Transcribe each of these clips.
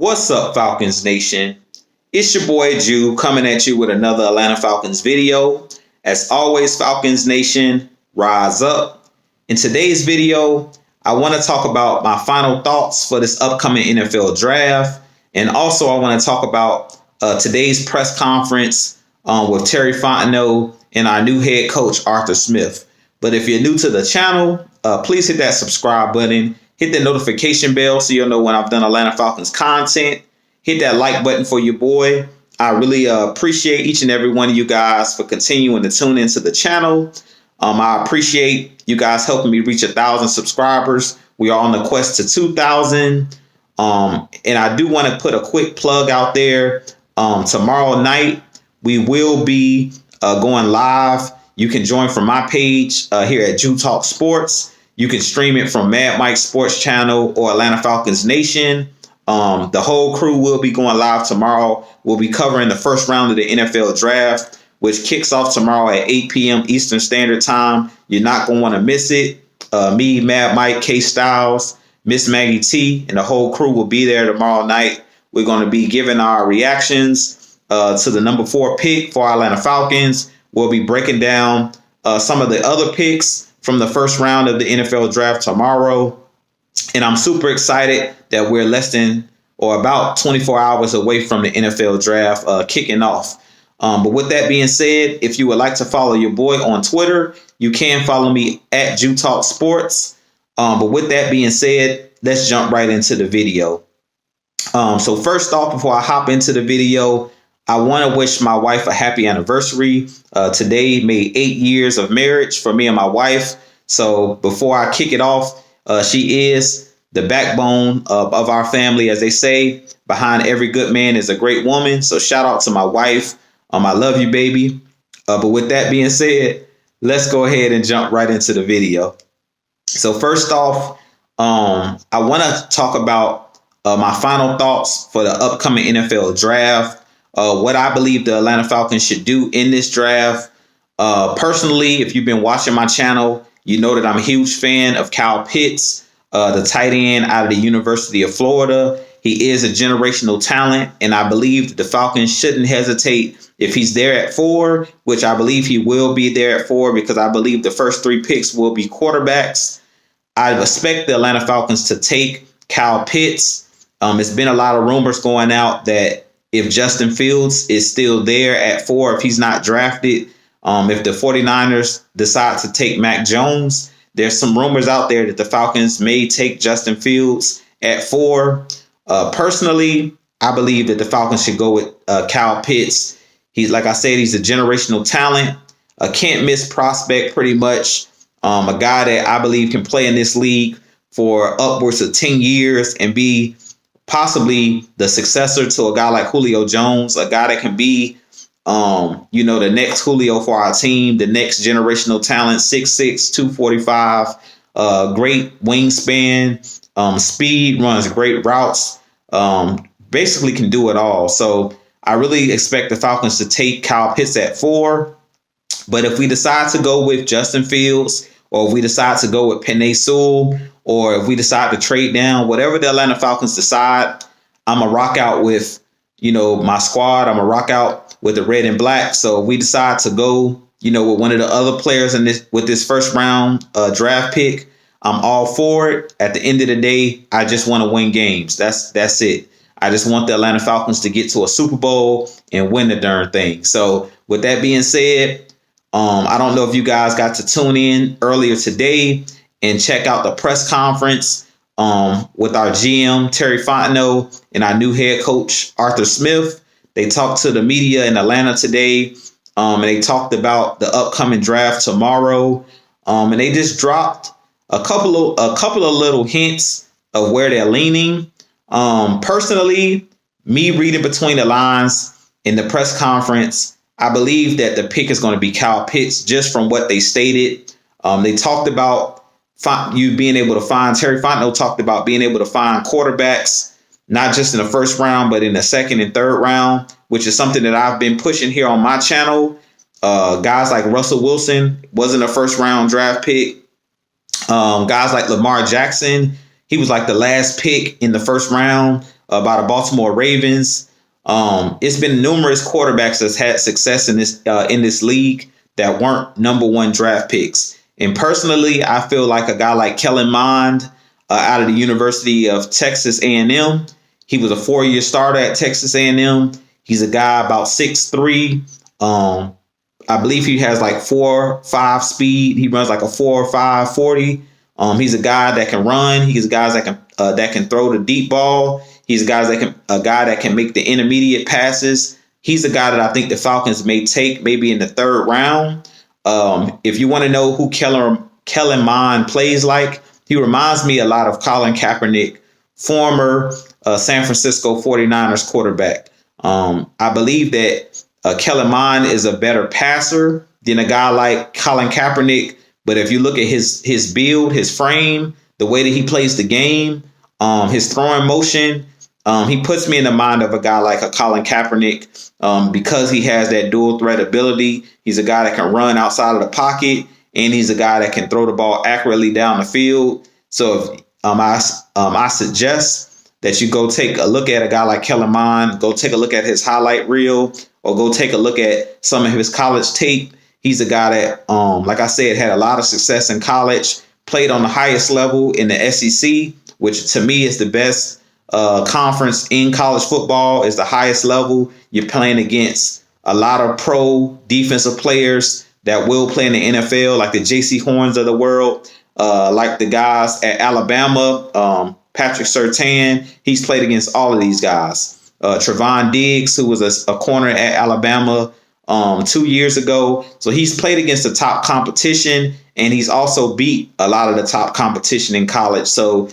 What's up, Falcons Nation? It's your boy Jew coming at you with another Atlanta Falcons video. As always, Falcons Nation, rise up. In today's video, I want to talk about my final thoughts for this upcoming NFL draft. And also, I want to talk about today's press conference with Terry Fontenot and our new head coach, Arthur Smith. But if you're new to the channel, please hit that subscribe button. Hit the notification bell so you'll know when I've done Atlanta Falcons content. Hit that like button for your boy. I really appreciate each and every one of you guys for continuing to tune into the channel. I appreciate you guys helping me reach 1,000 subscribers. We are on the quest to 2,000. And I do want to put a quick plug out there. Tomorrow night, we will be going live. You can join from my page here at Jew Talk Sports. You can stream it from Mad Mike Sports Channel or Atlanta Falcons Nation. The whole crew will be going live tomorrow. We'll be covering the first round of the NFL draft, which kicks off tomorrow at 8 p.m. Eastern Standard Time. You're not going to want to miss it. Me, Mad Mike, K Styles, Miss Maggie T, and the whole crew will be there tomorrow night. We're going to be giving our reactions to the number 4 pick for our Atlanta Falcons. We'll be breaking down some of the other picks from the first round of the NFL draft tomorrow. And I'm super excited that we're less than or about 24 hours away from the NFL draft kicking off. But with that being said, if you would like to follow your boy on Twitter, you can follow me at Jew Talk Sports. But with that being said, let's jump right into the video. So first off, before I hop into the video, I want to wish my wife a happy anniversary. Today made 8 years of marriage for me and my wife. So before I kick it off, she is the backbone of our family. As they say, behind every good man is a great woman. So shout out to my wife. I love you, baby. But with that being said, let's go ahead and jump right into the video. So first off, I want to talk about my final thoughts for the upcoming NFL draft. What I believe the Atlanta Falcons should do in this draft. Personally, if you've been watching my channel, you know that I'm a huge fan of Kyle Pitts, the tight end out of the University of Florida. He is a generational talent, and I believe the Falcons shouldn't hesitate if he's there at 4, which I believe he will be there at 4 because I believe the first 3 picks will be quarterbacks. I expect the Atlanta Falcons to take Kyle Pitts. It's been a lot of rumors going out that if Justin Fields is still there at 4, if he's not drafted, if the 49ers decide to take Mac Jones, there's some rumors out there that the Falcons may take Justin Fields at 4. Personally, I believe that the Falcons should go with Kyle Pitts. He's, like I said, he's a generational talent, a can't miss prospect pretty much, a guy that I believe can play in this league for upwards of 10 years and be possibly the successor to a guy like Julio Jones, a guy that can be, the next Julio for our team, the next generational talent, 6'6", 245, great wingspan, speed, runs great routes, basically can do it all. So I really expect the Falcons to take Kyle Pitts at 4. But if we decide to go with Justin Fields, or if we decide to go with Penei Sewell, or if we decide to trade down, whatever the Atlanta Falcons decide, I'm going to rock out with, my squad. I'm going to rock out with the red and black. So if we decide to go, with one of the other players with this first round draft pick, I'm all for it. At the end of the day, I just want to win games. That's it. I just want the Atlanta Falcons to get to a Super Bowl and win the darn thing. So with that being said, I don't know if you guys got to tune in earlier today and check out the press conference with our GM, Terry Fontenot, and our new head coach, Arthur Smith. They talked to the media in Atlanta today, and they talked about the upcoming draft tomorrow. And they just dropped a couple of little hints of where they're leaning. Personally, me reading between the lines in the press conference, I believe that the pick is going to be Kyle Pitts just from what they stated. They talked about you being able to find, Terry Fontenot talked about being able to find quarterbacks, not just in the first round, but in the second and third round, which is something that I've been pushing here on my channel. Guys like Russell Wilson wasn't a first round draft pick. Guys like Lamar Jackson, he was like the last pick in the first round. by the Baltimore Ravens. It's been numerous quarterbacks that's had success in this league that weren't number one draft picks. And personally, I feel like a guy like Kellen Mond out of the University of Texas A&M. He was a 4-year starter at Texas A&M. He's a guy about 6'3". I believe he has like 4.5 speed. He runs like a 4.5 40. He's a guy that can run. He's a guy that can throw the deep ball. He's a guy that can make the intermediate passes. He's a guy that I think the Falcons may take maybe in the third round. If you want to know who Kellen Mond plays like, he reminds me a lot of Colin Kaepernick, former San Francisco 49ers quarterback. I believe that Kellen Mond is a better passer than a guy like Colin Kaepernick. But if you look at his build, his frame, the way that he plays the game, his throwing motion, he puts me in the mind of a guy like a Colin Kaepernick because he has that dual threat ability. He's a guy that can run outside of the pocket, and he's a guy that can throw the ball accurately down the field. So if, I suggest that you go take a look at a guy like Kellen Mond, go take a look at his highlight reel, or go take a look at some of his college tape. He's a guy that, like I said, had a lot of success in college, played on the highest level in the SEC, which to me is the best conference in college football, is the highest level. You're playing against a lot of pro defensive players that will play in the NFL, like the J.C. Horns of the world, like the guys at Alabama, Patrick Surtain. He's played against all of these guys. Trevon Diggs, who was a corner at Alabama 2 years ago. So he's played against the top competition, and he's also beat a lot of the top competition in college. So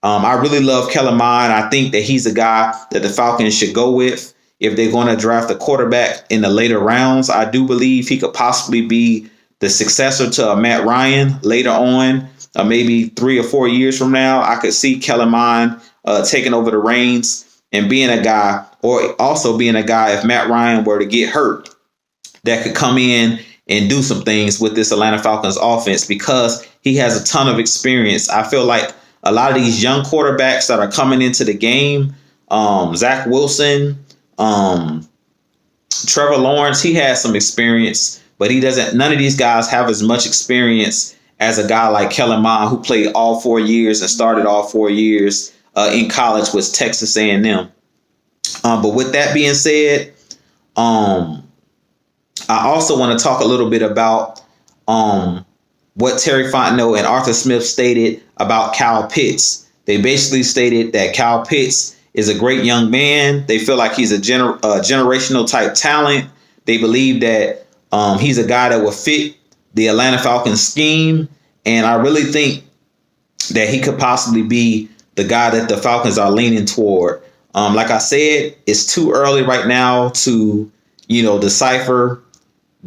I really love Kellen Mond. I think that he's a guy that the Falcons should go with if they're going to draft a quarterback in the later rounds. I do believe he could possibly be the successor to Matt Ryan later on, maybe 3 or 4 years from now. I could see Kellen Mond taking over the reins and being a guy, or also being a guy if Matt Ryan were to get hurt, that could come in and do some things with this Atlanta Falcons offense because he has a ton of experience. I feel like a lot of these young quarterbacks that are coming into the game, Zach Wilson, Trevor Lawrence, he has some experience, but none of these guys have as much experience as a guy like Kellen Mond, who played all 4 years and started all 4 years in college with Texas A&M. But with that being said, I also want to talk a little bit about what Terry Fontenot and Arthur Smith stated about Kyle Pitts. They basically stated that Kyle Pitts is a great young man. They feel like he's a generational type talent. They believe that he's a guy that will fit the Atlanta Falcons scheme. And I really think that he could possibly be the guy that the Falcons are leaning toward. Like I said, it's too early right now to, decipher,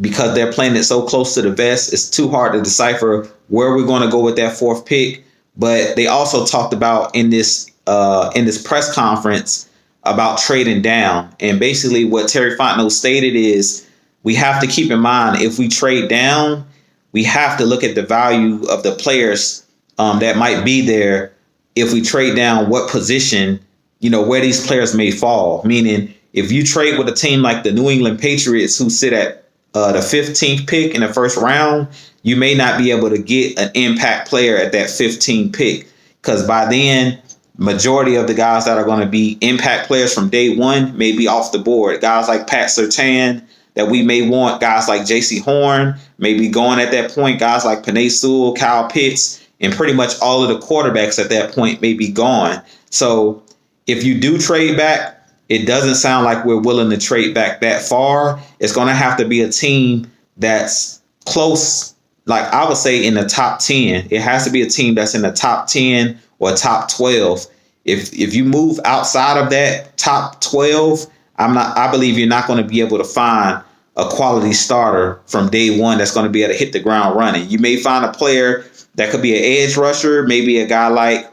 because they're playing it so close to the vest. It's too hard to decipher where we're going to go with that 4th pick. But they also talked about in this press conference about trading down. And basically what Terry Fontenot stated is we have to keep in mind, if we trade down, we have to look at the value of the players that might be there. If we trade down, what position, where these players may fall. Meaning, if you trade with a team like the New England Patriots, who sit at the 15th pick in the first round, you may not be able to get an impact player at that 15th pick, because by then, majority of the guys that are going to be impact players from day one may be off the board. Guys like Pat Surtain that we may want, guys like J.C. Horn may be going at that point, guys like Penei Sewell, Kyle Pitts, and pretty much all of the quarterbacks at that point may be gone. So if you do trade back, it doesn't sound like we're willing to trade back that far. It's going to have to be a team that's close, like I would say in the top 10. It has to be a team that's in the top 10 or top 12. If you move outside of that top 12, I believe you're not going to be able to find a quality starter from day one that's going to be able to hit the ground running. You may find a player that could be an edge rusher, maybe a guy like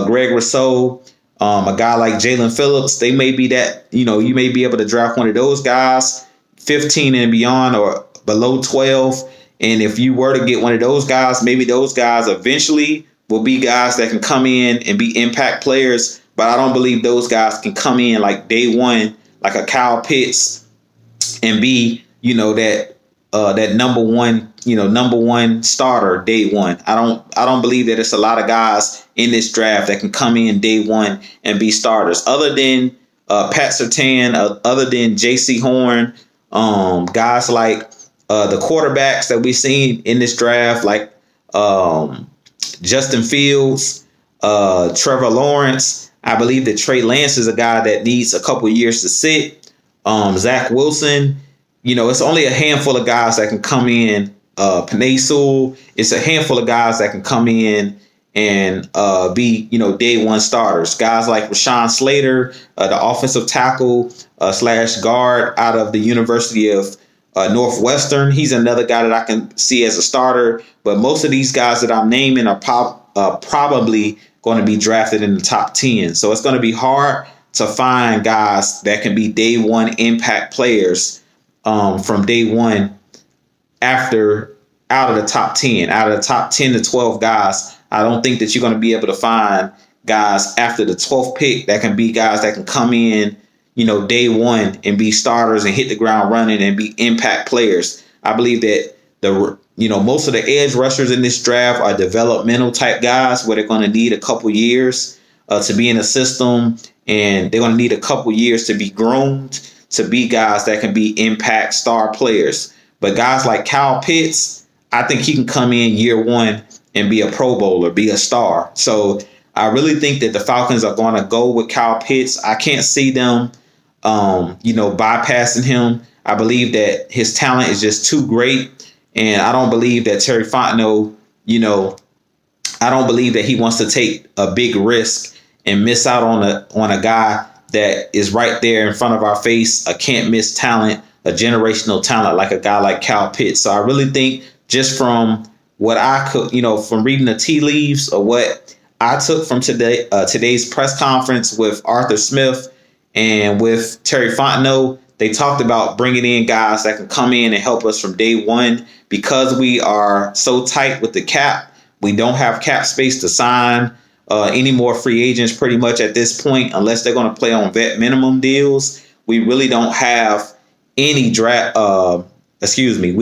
Greg Rousseau, a guy like Jalen Phillips. They may be that, you may be able to draft one of those guys 15 and beyond or below 12. And if you were to get one of those guys, maybe those guys eventually will be guys that can come in and be impact players. but I don't believe those guys can come in like day one, like a Kyle Pitts, and be, that number one starter day one. I don't believe that it's a lot of guys in this draft that can come in day one and be starters, other than Pat Surtain, other than J.C. Horn, guys like the quarterbacks that we've seen in this draft, like Justin Fields, Trevor Lawrence. I believe that Trey Lance is a guy that needs a couple of years to sit. Zach Wilson. It's only a handful of guys that can come in. Penei Sewell. It's a handful of guys that can come in and be, day one starters. Guys like Rashawn Slater, the offensive tackle / guard out of the University of Northwestern. He's another guy that I can see as a starter. But most of these guys that I'm naming are probably going to be drafted in the top 10. So it's going to be hard to find guys that can be day one impact players from day one out of the top 10. Out of the top 10 to 12 guys, I don't think that you're going to be able to find guys after the 12th pick that can be guys that can come in, day one and be starters and hit the ground running and be impact players. I believe that most of the edge rushers in this draft are developmental type guys where they're going to need a couple years to be in the system, and they're going to need a couple years to be groomed to be guys that can be impact star players. But guys like Kyle Pitts, I think he can come in year one and be a Pro Bowler, be a star. So I really think that the Falcons are going to go with Kyle Pitts. I can't see them, bypassing him. I believe that his talent is just too great. And I don't believe that Terry Fontenot, I don't believe that he wants to take a big risk and miss out on a guy that is right there in front of our face, a can't miss talent, a generational talent like a guy like Kyle Pitts. So I really think just from what I could, from reading the tea leaves or what I took from today's press conference with Arthur Smith and with Terry Fontenot, they talked about bringing in guys that can come in and help us from day one. Because we are so tight with the cap, we don't have cap space to sign any more free agents pretty much at this point, unless they're going to play on vet minimum deals. We really don't have any we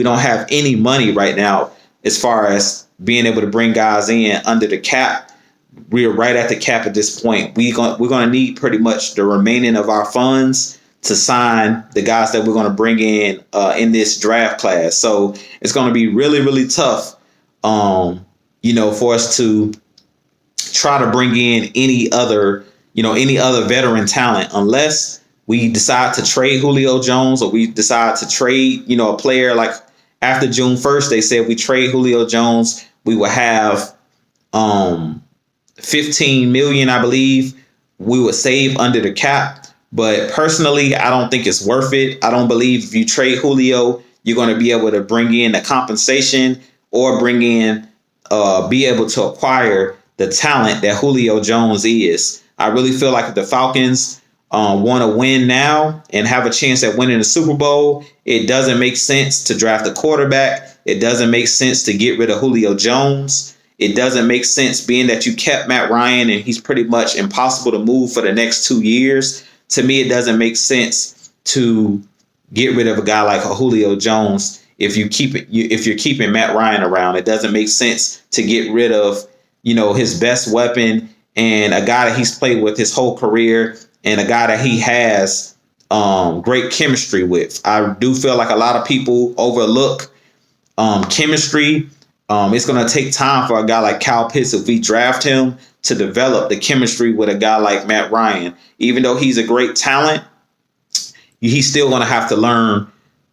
don't have any money right now as far as being able to bring guys in under the cap. We're right at the cap at this point. We're going to need pretty much the remaining of our funds to sign the guys that we're going to bring in this draft class. So it's going to be really, really tough, for us to try to bring in any other veteran talent, unless we decide to trade Julio Jones or we decide to trade, a player like after June 1st. They said we trade Julio Jones, we will have $15 million, I believe, we would save under the cap. But personally, I don't think it's worth it. I don't believe if you trade Julio, you're going to be able to bring in the compensation or be able to acquire the talent that Julio Jones is. I really feel like if the Falcons want to win now and have a chance at winning the Super Bowl, it doesn't make sense to draft a quarterback. It doesn't make sense to get rid of Julio Jones. It doesn't make sense being that you kept Matt Ryan and he's pretty much impossible to move for the next 2 years. To me, it doesn't make sense to get rid of a guy like Julio Jones if you're keeping Matt Ryan around. It doesn't make sense to get rid of, his best weapon and a guy that he's played with his whole career and a guy that he has great chemistry with. I do feel like a lot of people overlook chemistry. It's going to take time for a guy like Kyle Pitts, if we draft him, to develop the chemistry with a guy like Matt Ryan. Even though he's a great talent, he's still going to have to learn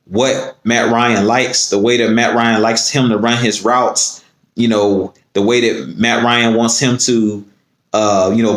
what Matt Ryan likes, the way that Matt Ryan likes him to run his routes, the way that Matt Ryan wants him to,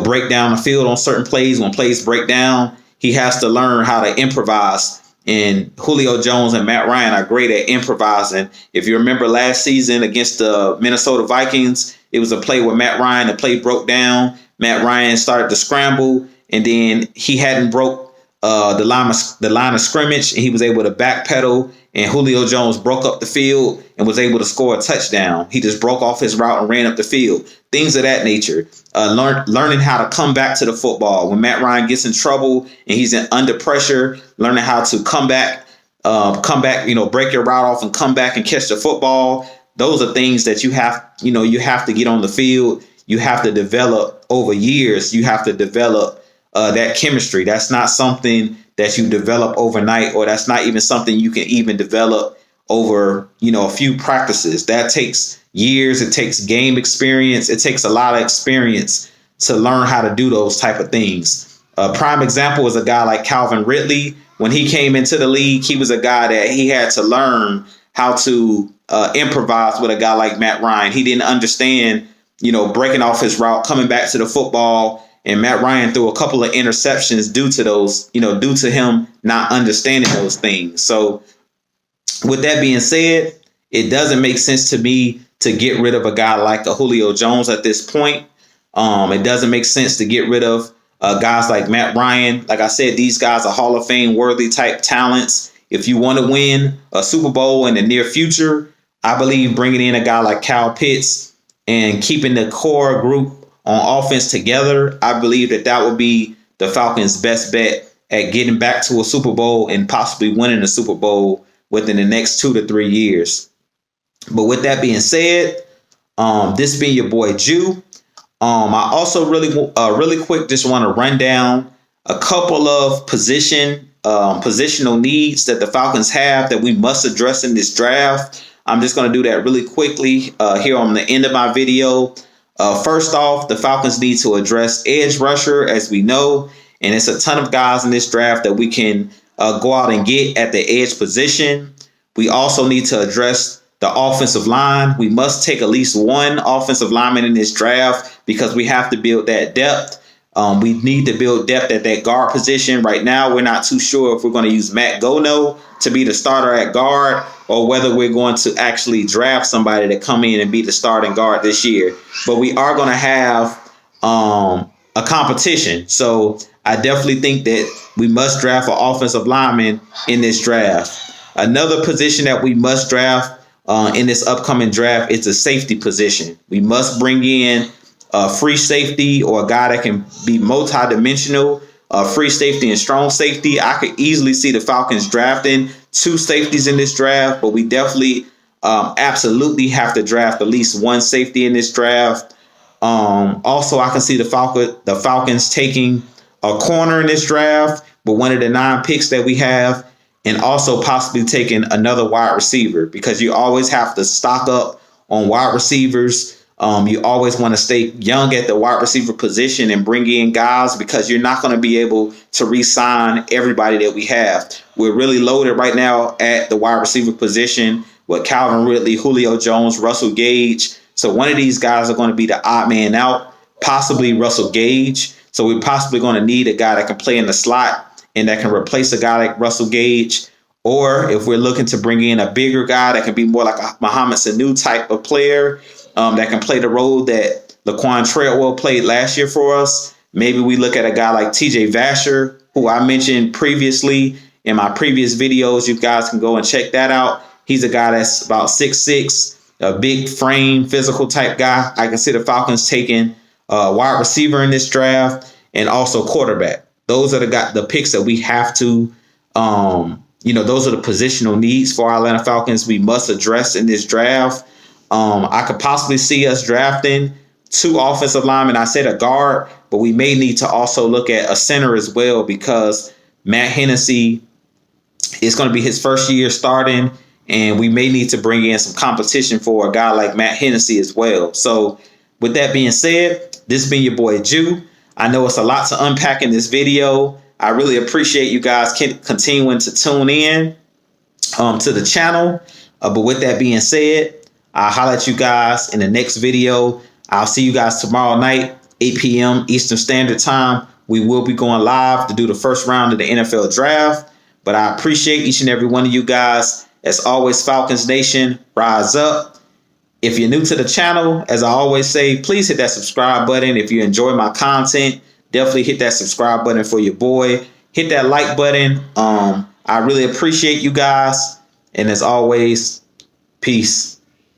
break down the field on certain plays. When plays break down, he has to learn how to improvise. And Julio Jones and Matt Ryan are great at improvising. If you remember last season against the Minnesota Vikings, it was a play where Matt Ryan, the play broke down. Matt Ryan started to scramble, and then he hadn't broke the line of scrimmage, and he was able to backpedal, and Julio Jones broke up the field and was able to score a touchdown. He just broke off his route and ran up the field. Things of that nature. Learning how to come back to the football. When Matt Ryan gets in trouble and he's under pressure, learning how to come back, break your route off and come back and catch the football. Those are things that you have to get on the field. You have to develop over years. You have to develop that chemistry. That's not something that you develop overnight, or that's not even something you can even develop over, a few practices. That takes years. It takes game experience. It takes a lot of experience to learn how to do those type of things. A prime example is a guy like Calvin Ridley. When he came into the league, he was a guy that he had to learn how to improvise with a guy like Matt Ryan. He didn't understand, breaking off his route, coming back to the football. And Matt Ryan threw a couple of interceptions due to him not understanding those things. So with that being said, it doesn't make sense to me to get rid of a guy like a Julio Jones at this point. It doesn't make sense to get rid of guys like Matt Ryan. Like I said, these guys are Hall of Fame worthy type talents. If you want to win a Super Bowl in the near future, I believe bringing in a guy like Kyle Pitts and keeping the core group on offense together, I believe that would be the Falcons' best bet at getting back to a Super Bowl and possibly winning a Super Bowl within the next 2 to 3 years. But with that being said, this being your boy Jew, I also really quick just want to run down a couple of positional needs that the Falcons have that we must address in this draft. I'm just going to do that really quickly here on the end of my video. First off, the Falcons need to address edge rusher, as we know, and it's a ton of guys in this draft that we can go out and get at the edge position. We also need to address the offensive line. We must take at least one offensive lineman in this draft because we have to build that depth. We need to build depth at that guard position. Right now, we're not too sure if we're going to use Matt Gono to be the starter at guard or whether we're going to actually draft somebody to come in and be the starting guard this year. But we are going to have a competition. So I definitely think that we must draft an offensive lineman in this draft. Another position that we must draft in this upcoming draft is the safety position. We must bring in a free safety or a guy that can be multidimensional, free safety and strong safety. I could easily see the Falcons drafting 2 safeties in this draft, but we definitely absolutely have to draft at least 1 safety in this draft. Also, I can see the Falcons taking a corner in this draft, but one of the 9 picks that we have, and also possibly taking another wide receiver because you always have to stock up on wide receivers. You always want to stay young at the wide receiver position and bring in guys because you're not going to be able to re-sign everybody that we have. We're really loaded right now at the wide receiver position with Calvin Ridley, Julio Jones, Russell Gage. So one of these guys are going to be the odd man out, possibly Russell Gage. So we're possibly going to need a guy that can play in the slot and that can replace a guy like Russell Gage. Or if we're looking to bring in a bigger guy that can be more like a Mohamed Sanu type of player, that can play the role that Laquan Treadwell played last year for us. Maybe we look at a guy like TJ Vasher, who I mentioned previously in my previous videos. You guys can go and check that out. He's a guy that's about 6'6", a big frame, physical type guy. I can see the Falcons taking a wide receiver in this draft and also quarterback. Those are the picks that we have to, those are the positional needs for our Atlanta Falcons we must address in this draft. I could possibly see us drafting 2 offensive linemen. I said a guard, but we may need to also look at a center as well because Matt Hennessy is going to be his first year starting, and we may need to bring in some competition for a guy like Matt Hennessy as well. So with that being said, this has been your boy Jew. I know it's a lot to unpack in this video. I really appreciate you guys continuing to tune in to the channel. But with that being said, I'll holler at you guys in the next video. I'll see you guys tomorrow night, 8 p.m. Eastern Standard Time. We will be going live to do the first round of the NFL draft. But I appreciate each and every one of you guys. As always, Falcons Nation, rise up. If you're new to the channel, as I always say, please hit that subscribe button. If you enjoy my content, definitely hit that subscribe button for your boy. hit that like button. I really appreciate you guys. And as always, peace.